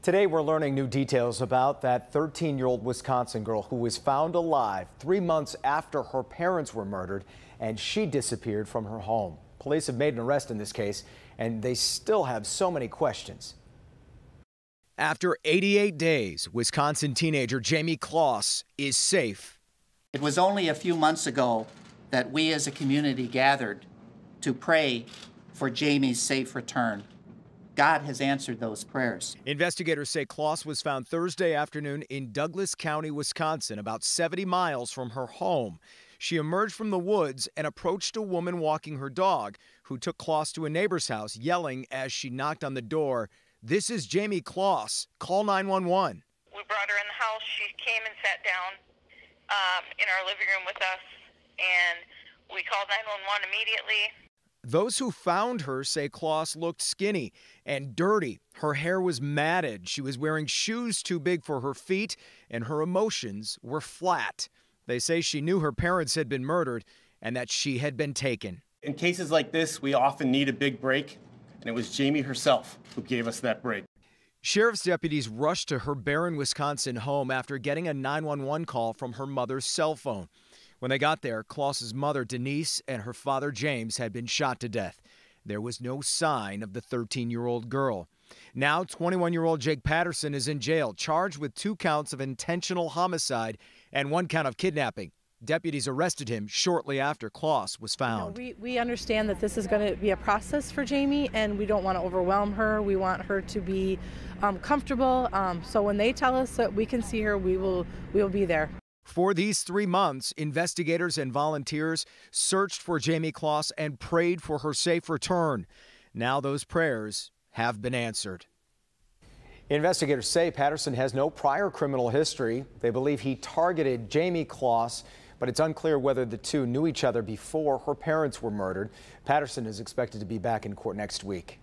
Today, we're learning new details about that 13-year-old Wisconsin girl who was found alive 3 months after her parents were murdered and she disappeared from her home. Police have made an arrest in this case, and they still have so many questions. After 88 days, Wisconsin teenager Jayme Closs is safe. It was only a few months ago that we as a community gathered to pray for Jayme's safe return. God has answered those prayers. Investigators say Closs was found Thursday afternoon in Douglas County, Wisconsin, about 70 miles from her home. She emerged from the woods and approached a woman walking her dog, who took Closs to a neighbor's house, yelling as she knocked on the door, "This is Jayme Closs. Call 911." We brought her in the house. She came and sat down in our living room with us, and we called 911 immediately. Those who found her say Closs looked skinny and dirty. Her hair was matted. She was wearing shoes too big for her feet, and her emotions were flat. They say she knew her parents had been murdered and that she had been taken. In cases like this, we often need a big break, and it was Jayme herself who gave us that break. Sheriff's deputies rushed to her Barron, Wisconsin home after getting a 911 call from her mother's cell phone. When they got there, Closs's mother, Denise, and her father, James, had been shot to death. There was no sign of the 13-year-old girl. Now, 21-year-old Jake Patterson is in jail, charged with 2 counts of intentional homicide and 1 count of kidnapping. Deputies arrested him shortly after Closs was found. We understand that this is going to be a process for Jayme, and we don't want to overwhelm her. We want her to be comfortable. So when they tell us that we can see her, we will be there. For these 3 months, investigators and volunteers searched for Jayme Closs and prayed for her safe return. Now those prayers have been answered. Investigators say Patterson has no prior criminal history. They believe he targeted Jayme Closs, but it's unclear whether the two knew each other before her parents were murdered. Patterson is expected to be back in court next week.